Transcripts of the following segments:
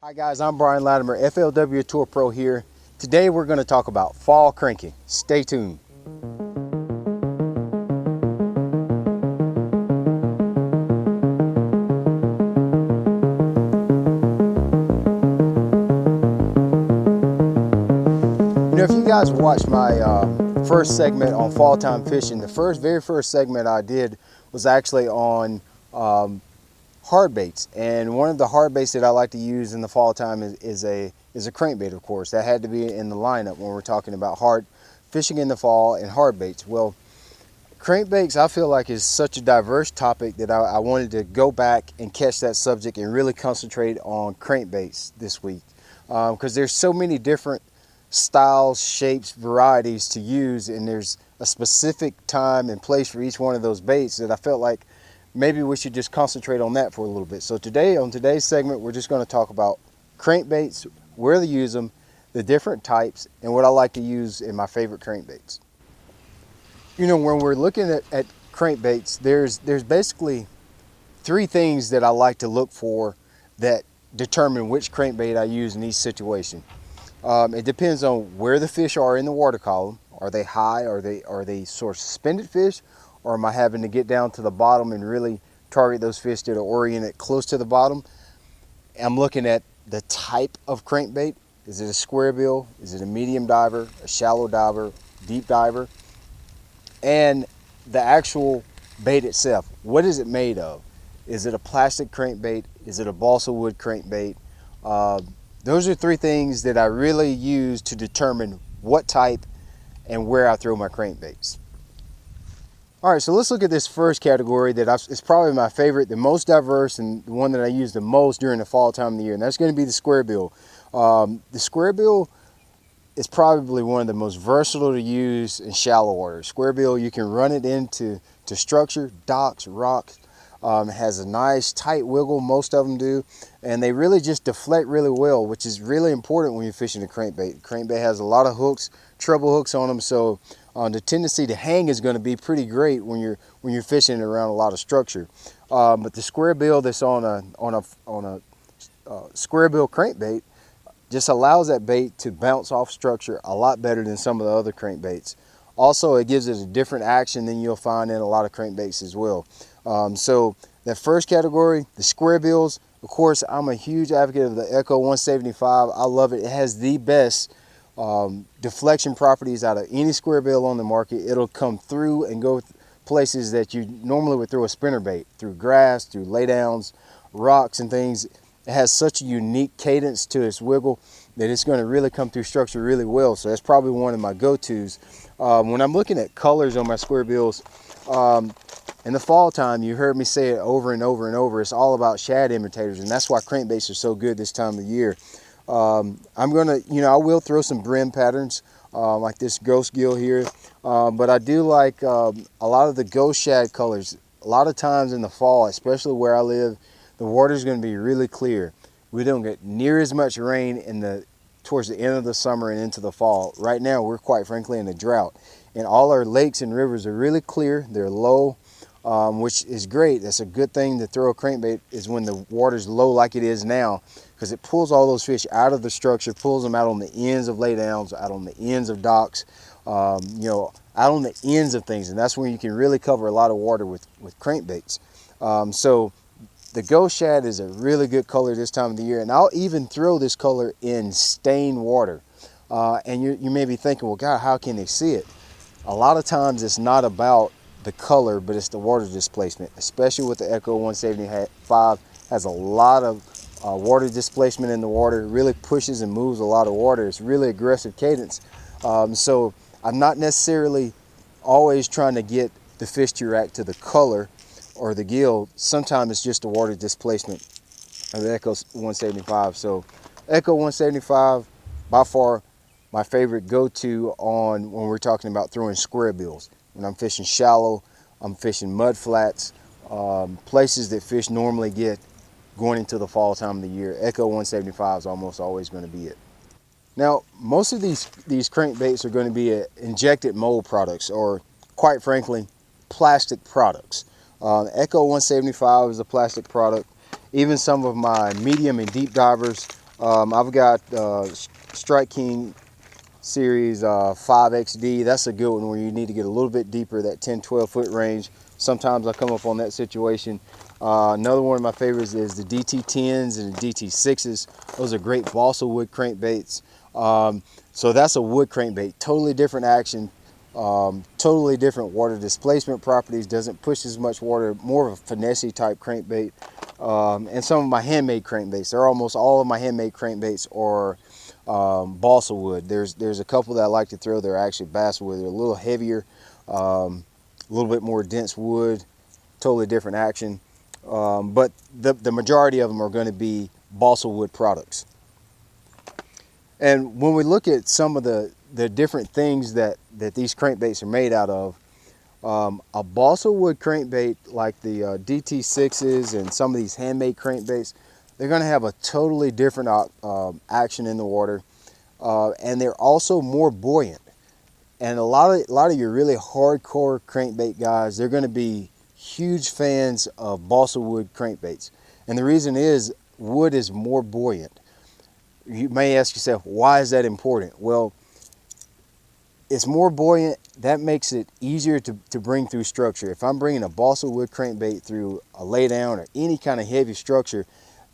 Hi guys, I'm Brian Latimer, FLW Tour Pro here. Today we're going to talk about fall cranking. Stay tuned. You know, if you guys watched my first segment on fall time fishing, the very first segment I did was actually on hard baits, and one of the hard baits that I like to use in the fall time is a crankbait. Of course, that had to be in the lineup when we're talking about hard fishing in the fall and hard baits. Well, crankbaits I feel like is such a diverse topic that I wanted to go back and catch that subject and really concentrate on crankbaits this week, because there's so many different styles, shapes, varieties to use, and there's a specific time and place for each one of those baits that I felt like maybe we should just concentrate on that for a little bit. So today, on today's segment, we're just going to talk about crankbaits, where to use them, the different types, and what I like to use in my favorite crankbaits. You know, when we're looking at crankbaits, there's basically three things that I like to look for that determine which crankbait I use in each situation. It depends on where the fish are in the water column. Are they high? Are they sort of suspended fish? Or am I having to get down to the bottom and really target those fish that are oriented close to the bottom? I'm looking at the type of crankbait. Is it a square bill? Is it a medium diver, a shallow diver, deep diver? And the actual bait itself. What is it made of? Is it a plastic crankbait? Is it a balsa wood crankbait? Those are three things that I really use to determine what type and where I throw my crankbaits. All right, so let's look at this first category that is probably my favorite, the most diverse, and the one that I use the most during the fall time of the year, and that's going to be the square bill. The square bill is probably one of the most versatile to use in shallow water. Square bill, you can run it into structure, docks, rocks. It has a nice tight wiggle, most of them do, and they really just deflect really well, which is really important when you're fishing a crankbait. Crankbait has a lot of hooks, treble hooks on them, so the tendency to hang is going to be pretty great when you're fishing around a lot of structure. But the square bill that's on a square bill crankbait just allows that bait to bounce off structure a lot better than some of the other crankbaits. Also, it gives it a different action than you'll find in a lot of crankbaits as well. So that first category, the square bills, of course, I'm a huge advocate of the Echo 175. I love it. It has the best deflection properties out of any square bill on the market. It'll come through and go places that you normally would throw a spinner bait, through grass, through laydowns, rocks and things. It has such a unique cadence to its wiggle that it's going to really come through structure really well. So that's probably one of my go-tos. When I'm looking at colors on my square bills, in the fall time, you heard me say it over and over and over, it's all about shad imitators, and that's why crankbaits are so good this time of year. I'm gonna, I will throw some brim patterns like this ghost gill here, but I do like a lot of the ghost shad colors. A lot of times in the fall, especially where I live, the water's going to be really clear. We don't get near as much rain towards the end of the summer and into the fall. Right now, we're quite frankly in a drought, and all our lakes and rivers are really clear. They're low, which is great. That's a good thing to throw a crankbait is when the water's low like it is now, because it pulls all those fish out of the structure, pulls them out on the ends of laydowns, out on the ends of docks, out on the ends of things, and that's when you can really cover a lot of water with crankbaits. So the ghost shad is a really good color this time of the year, and I'll even throw this color in stained water. And you may be thinking, well, God, how can they see it? A lot of times it's not about the color, but it's the water displacement, especially with the Echo 175. Has a lot of water displacement in the water. It really pushes and moves a lot of water. It's really aggressive cadence. So I'm not necessarily always trying to get the fish to react to the color or the gill. Sometimes it's just the water displacement of the Echo 175. So Echo 175, by far my favorite go-to when we're talking about throwing square bills. When I'm fishing shallow, I'm fishing mud flats, places that fish normally get going into the fall time of the year. Echo 175 is almost always going to be it. Now, most of these crankbaits are going to be injected mold products, or quite frankly, plastic products. Echo 175 is a plastic product. Even some of my medium and deep divers I've got Strike King Series 5XD. That's a good one where you need to get a little bit deeper, that 10-12 foot range. Sometimes I come up on that situation. Another one of my favorites is the DT10s and the DT6s. Those are great balsa wood crankbaits. So that's a wood crankbait, totally different action, totally different water displacement properties, doesn't push as much water, more of a finesse type crankbait. And some of my handmade crankbaits, they're almost all of my handmade crankbaits are balsa wood. There's a couple that I like to throw, they're actually basswood wood. They're a little heavier, a little bit more dense wood, totally different action. But the majority of them are going to be balsa wood products. And when we look at some of the different things that these crankbaits are made out of, a balsa wood crankbait like the DT6s and some of these handmade crankbaits, they're going to have a totally different action in the water, and they're also more buoyant. And a lot of your really hardcore crankbait guys, they're going to be huge fans of balsa wood crankbaits, and the reason is wood is more buoyant. You may ask yourself, why is that important? Well, it's more buoyant. That makes it easier to bring through structure. If I'm bringing a balsa wood crankbait through a laydown or any kind of heavy structure,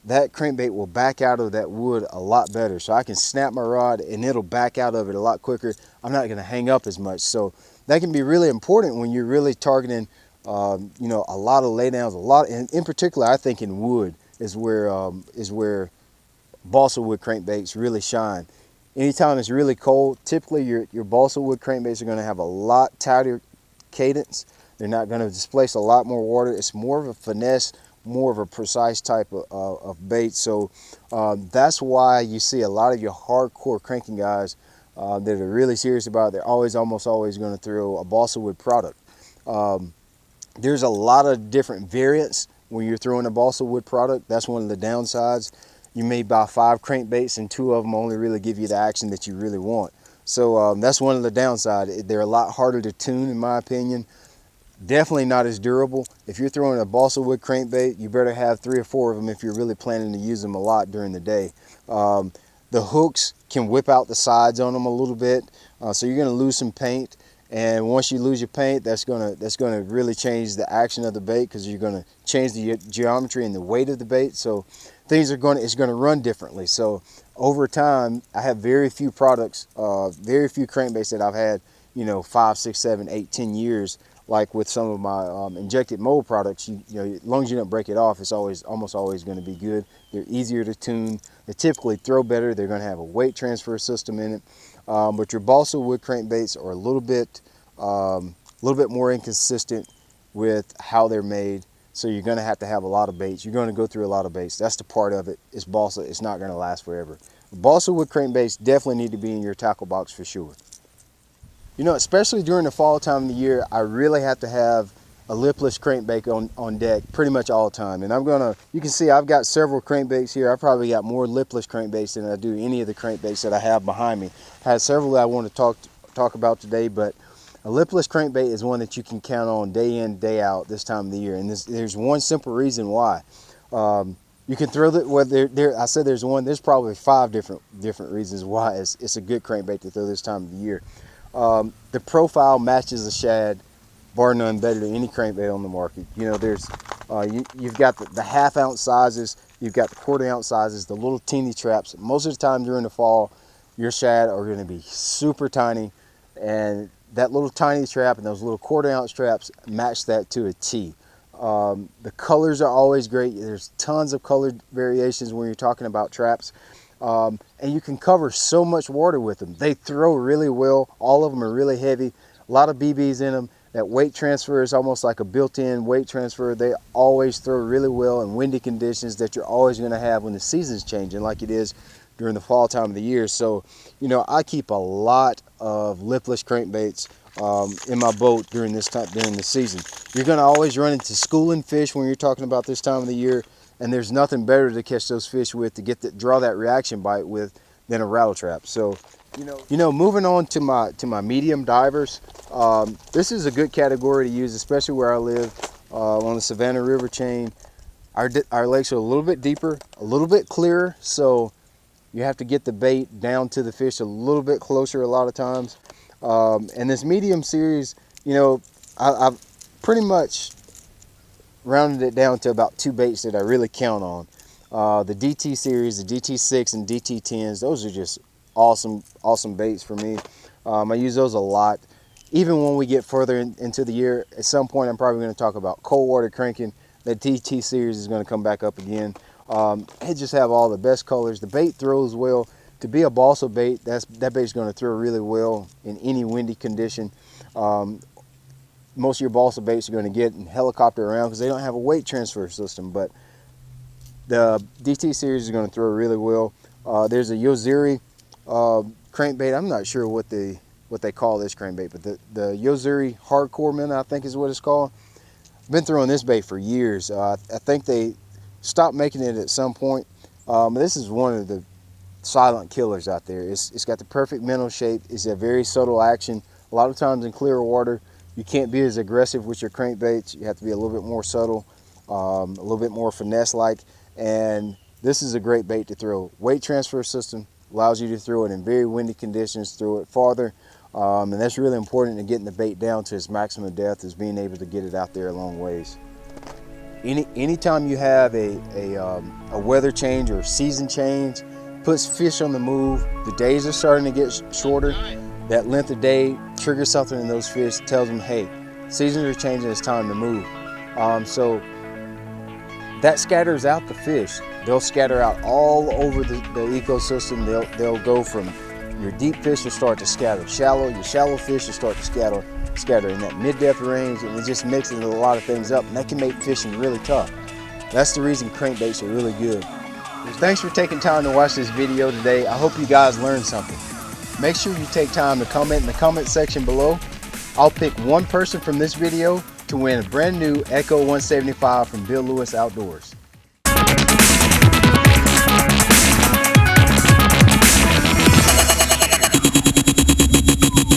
that crankbait will back out of that wood a lot better. So I can snap my rod and it'll back out of it a lot quicker. I'm not going to hang up as much. So that can be really important when you're really targeting, you know, a lot of laydowns. And in particular, I think in wood is where balsa wood crankbaits really shine. Anytime it's really cold, typically your balsa wood crankbaits are going to have a lot tighter cadence. They're not going to displace a lot more water. It's more of a finesse, more of a precise type of bait. So that's why you see a lot of your hardcore cranking guys that are really serious about it. They're almost always going to throw a balsa wood product. There's a lot of different variants when you're throwing a balsa wood product. That's one of the downsides. You may buy 5 crankbaits and 2 of them only really give you the action that you really want. So that's one of the downsides. They're a lot harder to tune, in my opinion. Definitely not as durable. If you're throwing a balsa wood crankbait, you better have 3 or 4 of them if you're really planning to use them a lot during the day. The hooks can whip out the sides on them a little bit, so you're going to lose some paint. And once you lose your paint, that's gonna really change the action of the bait, because you're gonna change the geometry and the weight of the bait. So it's gonna run differently. So over time, I have very few products, very few crankbaits that I've had, you know, 5, 6, 7, 8, 10 years. Like with some of my injected mold products, you know, as long as you don't break it off, it's almost always going to be good. They're easier to tune. They typically throw better. They're going to have a weight transfer system in it. But your balsa wood crankbaits are a little bit more inconsistent with how they're made. So you're going to have a lot of baits. You're going to go through a lot of baits. That's the part of it. It's balsa. It's not going to last forever. Balsa wood crankbaits definitely need to be in your tackle box for sure. You know, especially during the fall time of the year, I really have to have a lipless crankbait on deck pretty much all the time. And you can see I've got several crankbaits here. I've probably got more lipless crankbaits than I do any of the crankbaits that I have behind me. I have several that I want to talk about today, but a lipless crankbait is one that you can count on day in, day out this time of the year. And there's one simple reason why. You can throw that. Well, I said there's probably 5 different reasons why it's a good crankbait to throw this time of the year. The profile matches the shad, bar none, better than any crankbait on the market. You know, you've got the half-ounce sizes, you've got the quarter-ounce sizes, the little teeny traps. Most of the time during the fall, your shad are going to be super tiny, and that little tiny trap and those little quarter-ounce traps match that to a T. The colors are always great. There's tons of color variations when you're talking about traps. And you can cover so much water with them. They throw really well. All of them are really heavy. A lot of BBs in them. That weight transfer is almost like a built-in weight transfer. They always throw really well in windy conditions that you're always going to have when the season's changing, like it is during the fall time of the year. So, you know, I keep a lot of lipless crankbaits in my boat during the season. You're going to always run into schooling fish when you're talking about this time of the year. And there's nothing better to catch those fish with, to draw that reaction bite with, than a rattle trap. So, you know, moving on to my medium divers, this is a good category to use, especially where I live on the Savannah River chain. Our lakes are a little bit deeper, a little bit clearer, so You have to get the bait down to the fish a little bit closer a lot of times. And this medium series, you know, I've pretty much rounded it down to about 2 baits that I really count on. The DT series, the DT6 and DT10s, those are just awesome baits for me. I use those a lot. Even when we get further into the year, at some point I'm probably going to talk about cold water cranking. That DT series is going to come back up again. It just have all the best colors. The bait throws well. To be a balsa bait, that bait's going to throw really well in any windy condition. Most of your balsa baits are going to get and helicopter around because they don't have a weight transfer system, but the DT series is going to throw really well. There's a Yozuri crankbait. I'm not sure what they call this crankbait, but the Yozuri hardcore minnow, I think is what it's called. I've been throwing this bait for years. I think they stopped making it at some point. This is one of the silent killers out there. It's got the perfect minnow shape. It's a very subtle action. A lot of times in clear water, you can't be as aggressive with your crankbaits. You have to be a little bit more subtle, a little bit more finesse-like. And this is a great bait to throw. Weight transfer system allows you to throw it in very windy conditions, throw it farther. And that's really important in getting the bait down to its maximum depth, is being able to get it out there a long ways. Anytime you have a weather change or season change, puts fish on the move, the days are starting to get shorter, that length of day triggers something in those fish, tells them, hey, seasons are changing, it's time to move. So that scatters out the fish. They'll scatter out all over the ecosystem. They'll go from your deep fish will start to scatter shallow, your shallow fish will start to scatter in that mid-depth range, and it just mixes a lot of things up, and that can make fishing really tough. That's the reason crankbaits are really good. Well, thanks for taking time to watch this video today. I hope you guys learned something. Make sure you take time to comment in the comment section below. I'll pick one person from this video to win a brand new Echo 175 from Bill Lewis Outdoors.